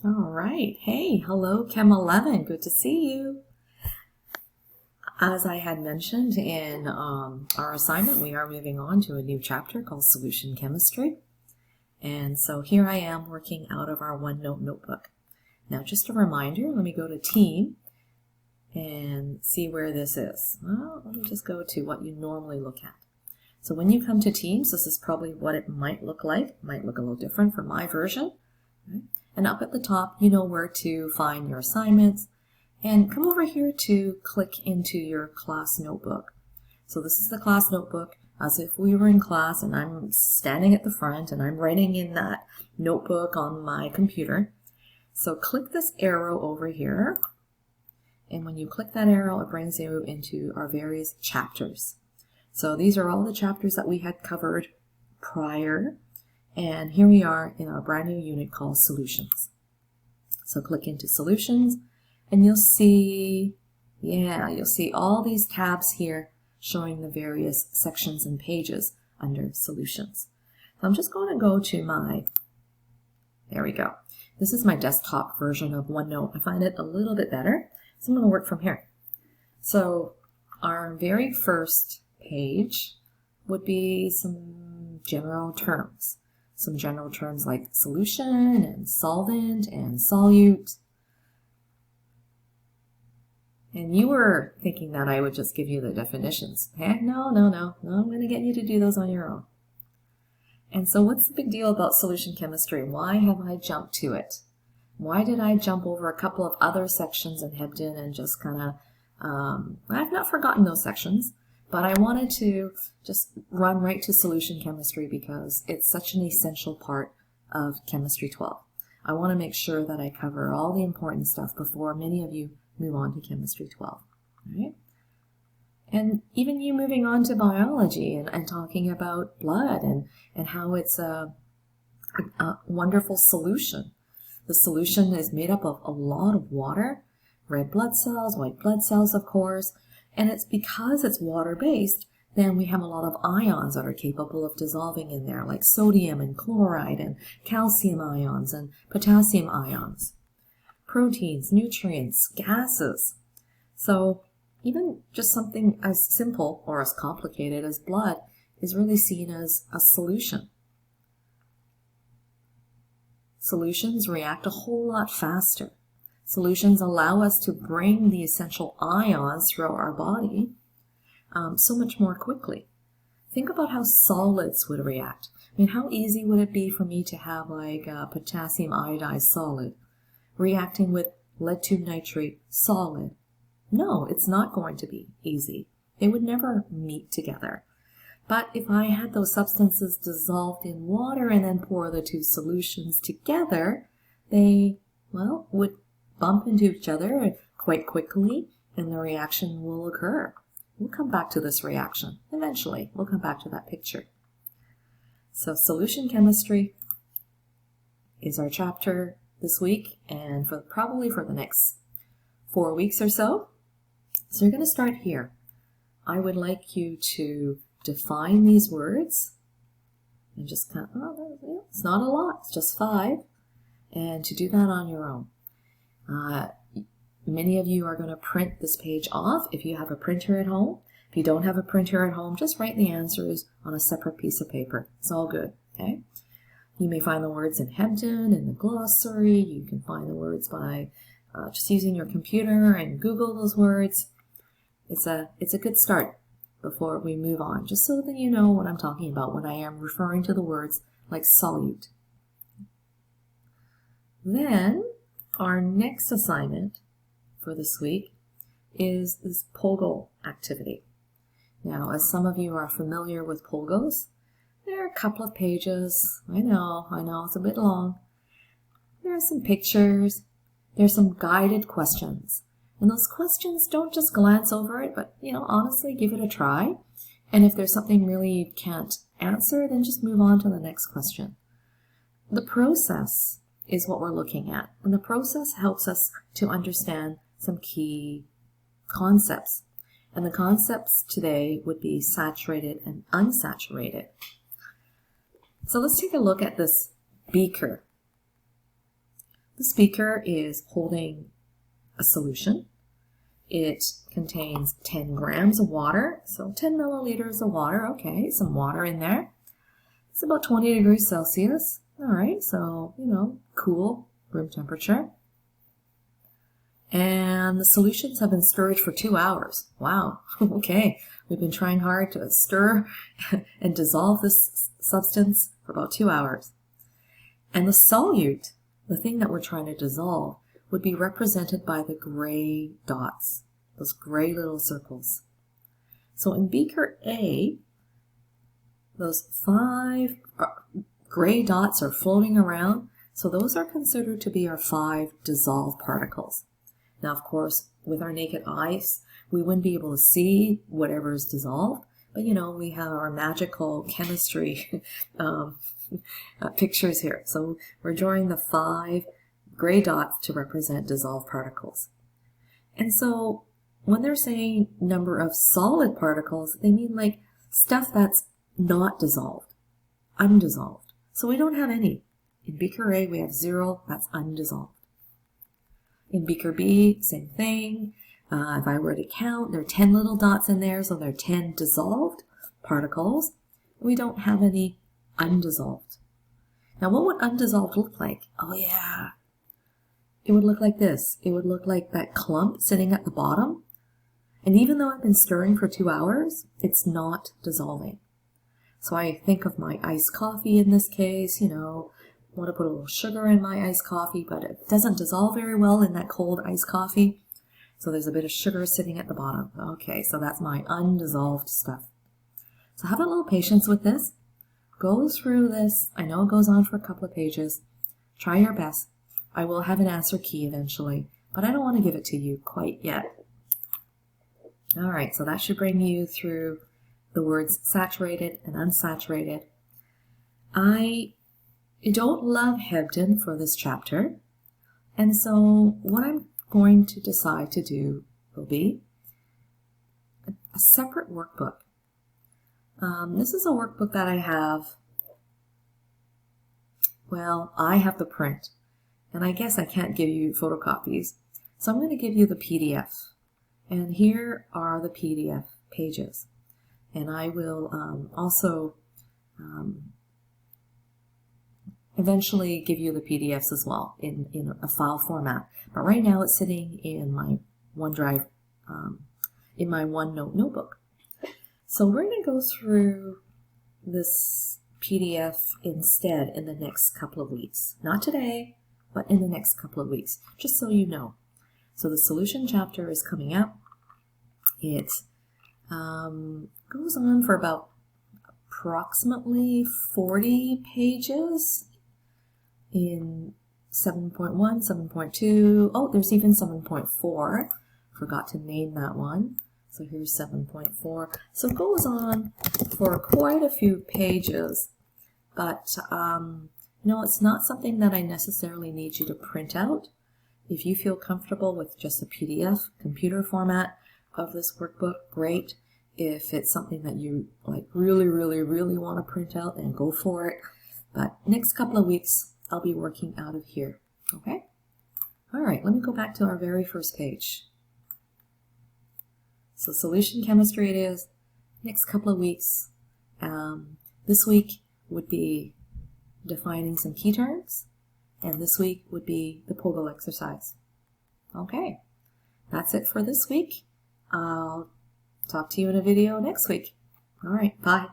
All right. Hey, hello, Chem 11. Good to see you. As I had mentioned in our assignment, we are moving on to a new chapter called Solution Chemistry. And so here I am working out of our OneNote notebook. Now, just a reminder, let me go to Team and see where this is. Well, let me just go to what you normally look at. So when you come to Teams, this is probably what it might look like. It might look a little different from my version. Right? And up at the top, you know where to find your assignments. And come over here to click into your class notebook. So this is the class notebook as if we were in class and I'm standing at the front and I'm writing in that notebook on my computer. So click this arrow over here. And when you click that arrow, it brings you into our various chapters. So these are all the chapters that we had covered prior. And here we are in our brand new unit called Solutions. So click into Solutions and you'll see all these tabs here showing the various sections and pages under Solutions. So I'm just going to go to there we go. This is my desktop version of OneNote. I find it a little bit better, so I'm going to work from here. So our very first page would be some general terms. Some general terms like solution and solvent and solute. And you were thinking that I would just give you the definitions. No, I'm going to get you to do those on your own. And so what's the big deal about solution chemistry? Why have I jumped to it? Why did I jump over a couple of other sections in Hebden and just kind of, I've not forgotten those sections, but I wanted to just run right to solution chemistry because it's such an essential part of Chemistry 12. I want to make sure that I cover all the important stuff before many of you move on to Chemistry 12. All right? And even you moving on to biology and talking about blood and how it's a wonderful solution. The solution is made up of a lot of water, red blood cells, white blood cells, of course, and it's because it's water-based, then we have a lot of ions that are capable of dissolving in there, like sodium and chloride and calcium ions and potassium ions. Proteins, nutrients, gases. So even just something as simple or as complicated as blood is really seen as a solution. Solutions react a whole lot faster. Solutions allow us to bring the essential ions throughout our body so much more quickly. Think about how solids would react. I mean, how easy would it be for me to have like a potassium iodide solid reacting with lead 2 nitrate solid? No, it's not going to be easy. They would never meet together. But if I had those substances dissolved in water and then pour the two solutions together, they, would bump into each other quite quickly and the reaction will occur. We'll come back to this reaction eventually. We'll come back to that picture. So solution chemistry is our chapter this week and probably for the next 4 weeks or so. So you're going to start here. I would like you to define these words and just kind of, it's not a lot, it's just 5, and to do that on your own. Many of you are going to print this page off if you have a printer at home. If you don't have a printer at home, just write the answers on a separate piece of paper. It's all good, okay? You may find the words in Hebden, in the glossary. You can find the words by just using your computer and Google those words. It's a good start before we move on, just so that you know what I'm talking about when I am referring to the words like solute. Then our next assignment for this week is this POGO activity. Now, as some of you are familiar with POGOs, there are a couple of pages. I know, it's a bit long. There are some pictures. There's some guided questions. And those questions, don't just glance over it, but, honestly, give it a try. And if there's something really you can't answer, then just move on to the next question. The process is what we're looking at. And the process helps us to understand some key concepts. And the concepts today would be saturated and unsaturated. So let's take a look at this beaker. This beaker is holding a solution. It contains 10 grams of water, so 10 milliliters of water. Okay, some water in there. It's about 20 degrees Celsius. All right, so, cool room temperature. And the solutions have been stirred for 2 hours. Wow, okay. We've been trying hard to stir and dissolve this substance for about 2 hours. And the solute, the thing that we're trying to dissolve, would be represented by the gray dots, those gray little circles. So in beaker A, those 5 gray dots are floating around, so those are considered to be our 5 dissolved particles. Now, of course, with our naked eyes, we wouldn't be able to see whatever is dissolved, but we have our magical chemistry pictures here. So we're drawing the 5 gray dots to represent dissolved particles. And so when they're saying number of solid particles, they mean like stuff that's not dissolved, undissolved. So we don't have any. In beaker A, we have 0, that's undissolved. In beaker B, same thing. If I were to count, there are 10 little dots in there, so there are 10 dissolved particles. We don't have any undissolved. Now, what would undissolved look like? Oh, yeah. It would look like this. It would look like that clump sitting at the bottom. And even though I've been stirring for 2 hours, it's not dissolving. So I think of my iced coffee in this case, want to put a little sugar in my iced coffee, but it doesn't dissolve very well in that cold iced coffee. So there's a bit of sugar sitting at the bottom. Okay, so that's my undissolved stuff. So have a little patience with this. Go through this. I know it goes on for a couple of pages. Try your best. I will have an answer key eventually, but I don't want to give it to you quite yet. All right, so that should bring you through the words saturated and unsaturated. I don't love Hebden for this chapter, and so what I'm going to decide to do will be a separate workbook. This is a workbook that I have, well, I have the print, and I guess I can't give you photocopies, so I'm going to give you the PDF, and here are the PDF pages, and I will also eventually give you the PDFs as well in a file format. But right now it's sitting in my OneDrive, in my OneNote notebook. So we're going to go through this PDF instead in the next couple of weeks. Not today, but in the next couple of weeks, just so you know. So the solution chapter is coming up. It goes on for about approximately 40 pages in 7.1, 7.2. Oh, there's even 7.4. Forgot to name that one. So here's 7.4. So it goes on for quite a few pages, but it's not something that I necessarily need you to print out. If you feel comfortable with just a PDF computer format of this workbook, great. If it's something that you really want to print out, then go for it. But next couple of weeks, I'll be working out of here. Okay? All right, let me go back to our very first page. So solution chemistry it is. Next couple of weeks. This week would be defining some key terms, and this week would be the POGO exercise. Okay, that's it for this week. I'll talk to you in a video next week. All right, bye.